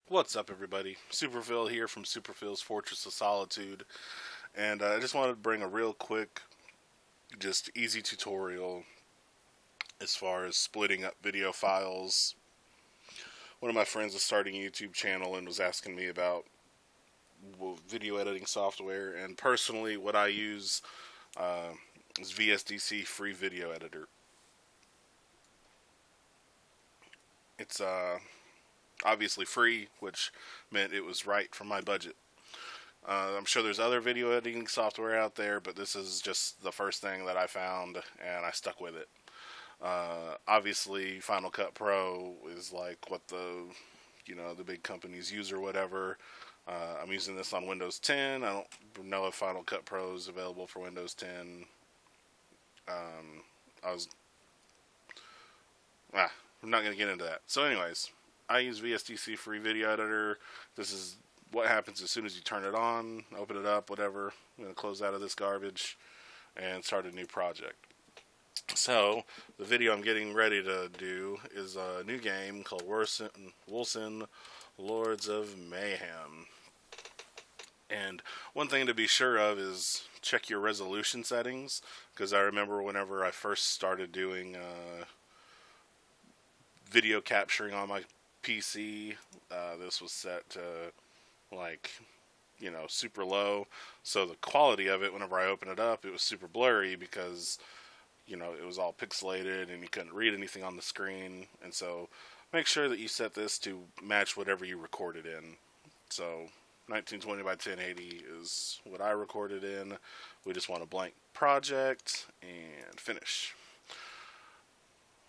What's up, everybody? Superphil here from Superphil's Fortress of Solitude, and I just wanted to bring a real quick, just easy tutorial as far as splitting up video files. One of my friends is starting a YouTube channel and was asking me about video editing software, and personally what I use is VSDC Free Video Editor. It's obviously free, which meant it was right for my budget. I'm sure there's other video editing software out there, but this is just the first thing that I found, and I stuck with it. Obviously, Final Cut Pro is like what the big companies use or whatever. I'm using this on Windows 10. I don't know if Final Cut Pro is available for Windows 10. I'm not going to get into that. So anyways, I use VSDC Free Video Editor. This is what happens as soon as you turn it on, open it up, whatever. I'm going to close out of this garbage and start a new project. So, the video I'm getting ready to do is a new game called Wolcen Lords of Mayhem. And one thing to be sure of is check your resolution settings, because I remember whenever I first started doing video capturing on my PC, this was set to super low, so the quality of it, whenever I open it up, it was super blurry because it was all pixelated and you couldn't read anything on the screen. And so make sure that you set this to match whatever you recorded in. So 1920 by 1080 is what I recorded in. We just want a blank project and finish.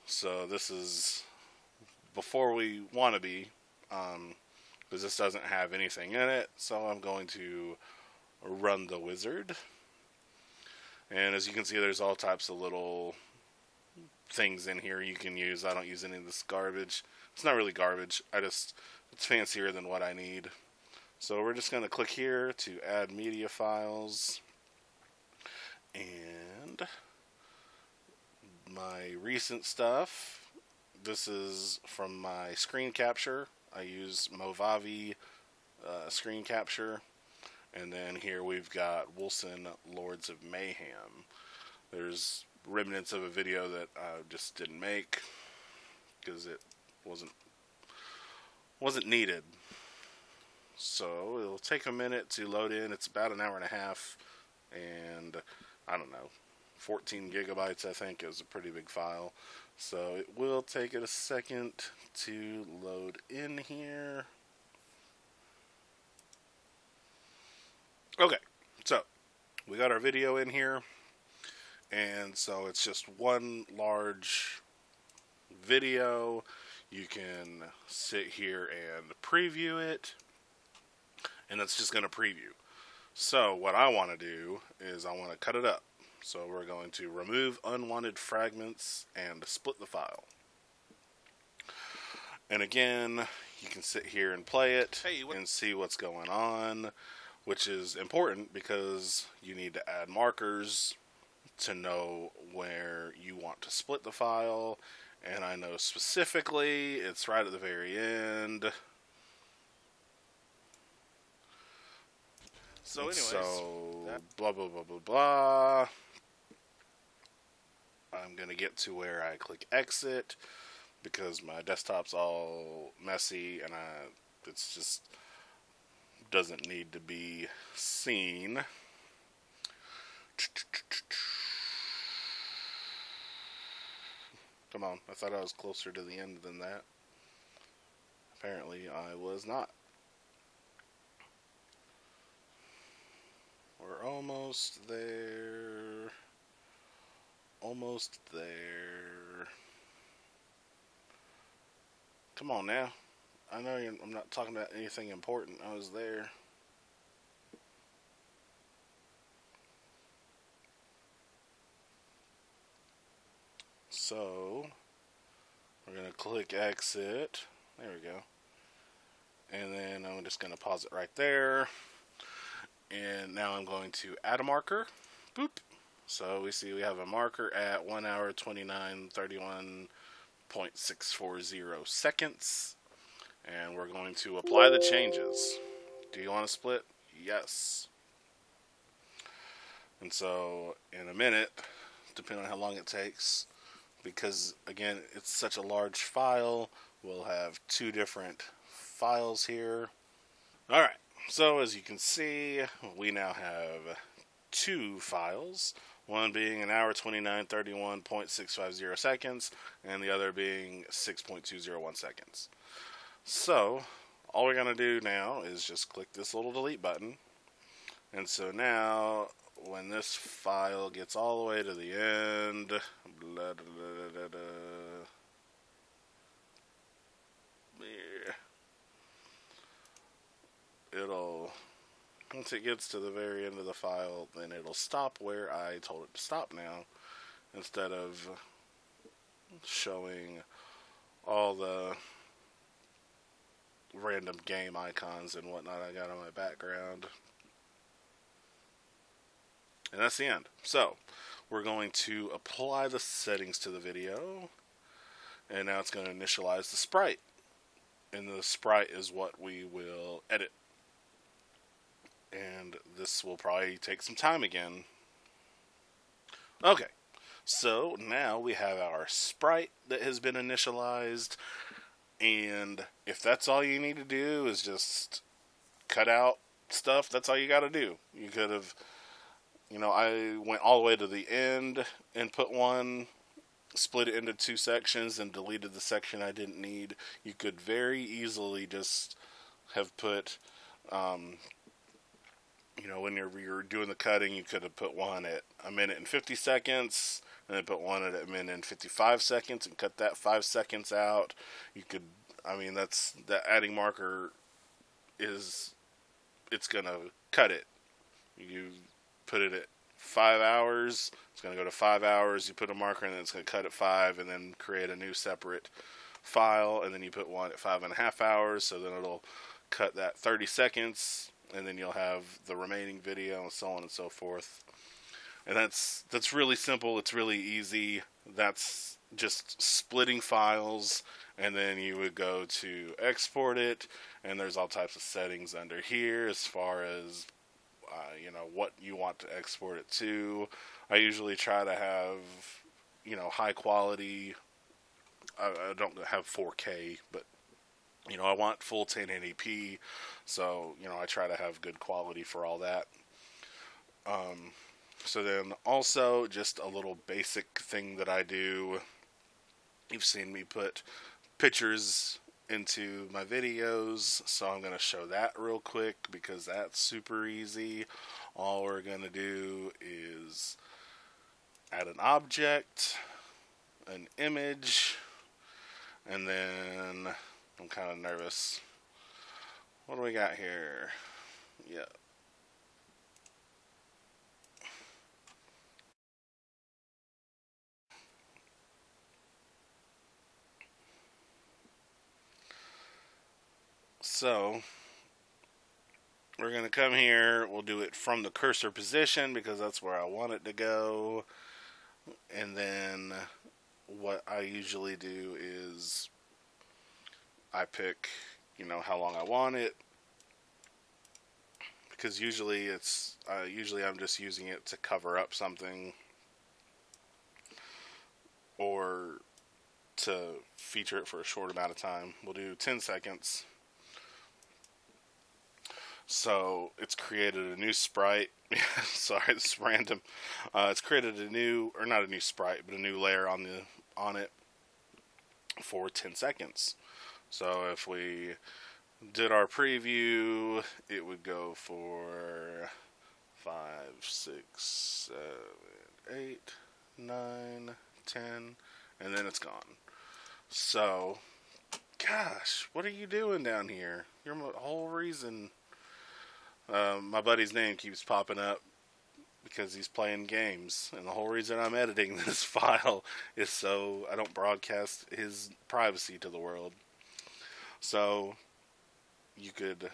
So this is before we want to be, because this doesn't have anything in it. So I'm going to run the wizard. And as you can see, there's all types of little things in here you can use. I don't use any of this garbage. It's not really garbage. It's fancier than what I need. So we're just going to click here to add media files. And my recent stuff, this is from my screen capture. I use Movavi screen capture. And then here we've got Wolcen Lords of Mayhem. There's remnants of a video that I just didn't make because it wasn't needed. So it'll take a minute to load in. It's about an hour and a half, and I don't know, 14 gigabytes I think is a pretty big file. So it will take it a second to load in here. Okay, so we got our video in here, and so it's just one large video. You can sit here and preview it, and it's just going to preview. So what I want to do is I want to cut it up. So we're going to remove unwanted fragments and split the file. And again, you can sit here and play it and see what's going on, which is important because you need to add markers to know where you want to split the file. And I know specifically it's right at the very end. So anyways, blah blah blah blah blah. I'm gonna get to where I click exit because my desktop's all messy and it's just doesn't need to be seen. Come on, I thought I was closer to the end than that. Apparently I was not. We're almost there. Almost there. Come on now. I know I'm not talking about anything important. I was there. So, we're going to click exit. There we go. And then I'm just going to pause it right there. And now I'm going to add a marker. Boop. So we see we have a marker at 1 hour 29:31.640 seconds. and we're going to apply the changes. Do you want to split? Yes. And so in a minute, depending on how long it takes, because again it's such a large file, we'll have two different files here. Alright, so as you can see, we now have two files, one being an hour 29:31.650 seconds, and the other being 6.201 seconds. So, all we're going to do now is just click this little delete button, and so now, when this file gets all the way to the end, blah, blah, blah, blah, blah, it'll, once it gets to the very end of the file, then it'll stop where I told it to stop now, instead of showing all the random game icons and whatnot I got on my background. And that's the end. So, we're going to apply the settings to the video, and now it's going to initialize the sprite. And the sprite is what we will edit. And this will probably take some time again. Okay, so now we have our sprite that has been initialized, and if that's all you need to do is just cut out stuff, that's all you got to do. You could have, I went all the way to the end and put one, split it into two sections, and deleted the section I didn't need. You could very easily just have put, when you're doing the cutting, you could have put one at 1 minute and 50 seconds, and then put one at 1 minute and 55 seconds, and cut that 5 seconds out. You could, that's, that adding marker it's going to cut it. You put it at 5 hours, it's going to go to 5 hours, you put a marker, and then it's going to cut at 5, and then create a new separate file, and then you put one at 5.5 hours, so then it'll cut that 30 seconds, and then you'll have the remaining video, and so on and so forth. And that's really simple, it's really easy. That's just splitting files, and then you would go to export it, and there's all types of settings under here as far as what you want to export it to. I usually try to have high quality. I don't have 4K, but I want full 1080p, so I try to have good quality for all that. So then also just a little basic thing that I do. You've seen me put pictures into my videos, so I'm going to show that real quick because that's super easy. All we're going to do is add an object, an image, and then I'm kind of nervous. What do we got here? Yeah. So, we're going to come here, we'll do it from the cursor position because that's where I want it to go. And then what I usually do is I pick, how long I want it. Because usually I'm just using it to cover up something or to feature it for a short amount of time. We'll do 10 seconds. So it's created a new sprite. Sorry, this is random. It's created a new, or not a new sprite, but a new layer on it for 10 seconds. So if we did our preview, it would go for 5, 6, 7, 8, 9, 10, and then it's gone. So, gosh, what are you doing down here? You're the whole reason. My buddy's name keeps popping up because he's playing games, and the whole reason I'm editing this file is so I don't broadcast his privacy to the world. So you could,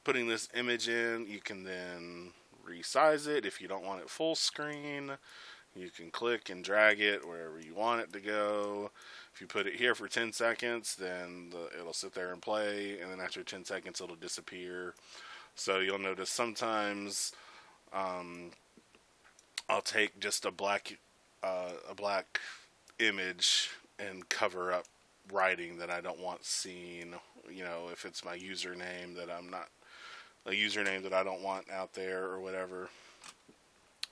putting this image in, you can then resize it if you don't want it full screen. You can click and drag it wherever you want it to go. If you put it here for 10 seconds, then it'll sit there and play, and then after 10 seconds it'll disappear. So you'll notice sometimes I'll take just a black image and cover up writing that I don't want seen. You know, if it's my username that I don't want out there or whatever,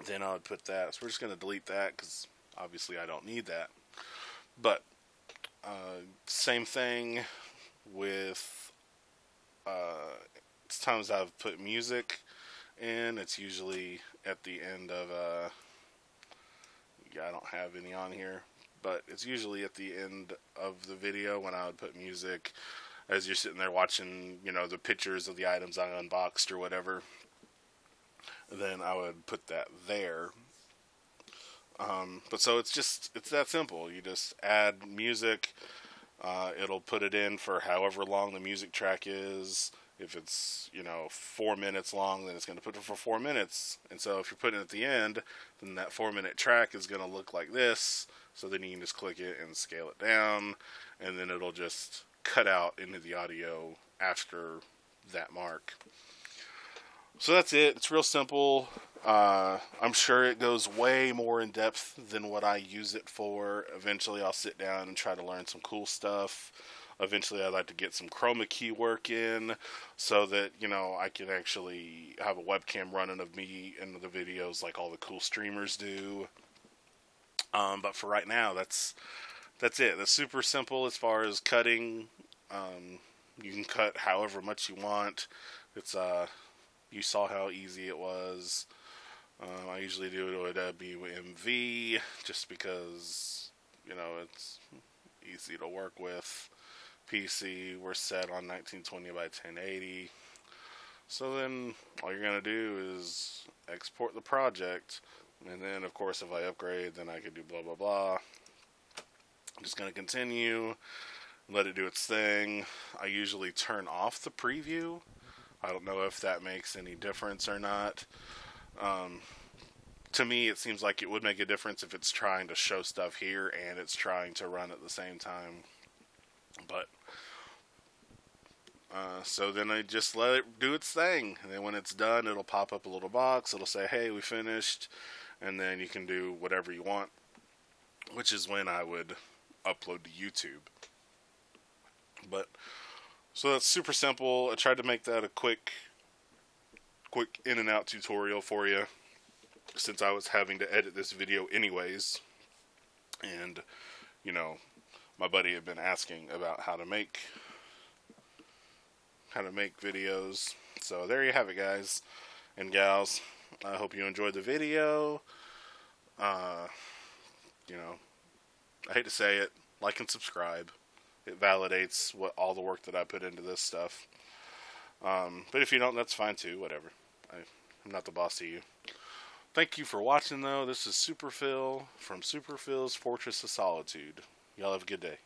then I would put that. So we're just going to delete that because obviously I don't need that. But same thing with times I've put music in. It's usually at the end of I don't have any on here, but it's usually at the end of the video when I would put music as you're sitting there watching, you know, the pictures of the items I unboxed or whatever. Then I would put that there. But so it's that simple. You just add music. It'll put it in for however long the music track is. If it's, you know, 4 minutes long, then it's going to put it for 4 minutes. And so if you're putting it at the end, then that 4-minute track is going to look like this. So then you can just click it and scale it down, and then it'll just cut out into the audio after that mark. So that's it. It's real simple. I'm sure it goes way more in depth than what I use it for. Eventually I'll sit down and try to learn some cool stuff. Eventually I'd like to get some chroma key work in so that, you know, I can actually have a webcam running of me in the videos like all the cool streamers do. But for right now, that's it. That's super simple as far as cutting. You can cut however much you want. It's you saw how easy it was. I usually do it with WMV just because, you know, it's easy to work with. PC, we're set on 1920 by 1080. So then all you're going to do is export the project. And then, of course, if I upgrade, then I could do blah, blah, blah. I'm just going to continue, let it do its thing. I usually turn off the preview. I don't know if that makes any difference or not. To me, it seems like it would make a difference if it's trying to show stuff here and it's trying to run at the same time. But so then I just let it do its thing, and then when it's done, it'll pop up a little box. It'll say, "Hey, we finished," and then you can do whatever you want, which is when I would upload to YouTube. But so that's super simple. I tried to make that a quick in and out tutorial for you, since I was having to edit this video anyways, and you know, my buddy had been asking about how to make videos. So there you have it, guys and gals. I hope you enjoyed the video. You know, I hate to say it, like and subscribe. It validates all the work that I put into this stuff. But if you don't, that's fine too. Whatever. I'm not the boss of you. Thank you for watching, though. This is Superphil from Superphil's Fortress of Solitude. Y'all have a good day.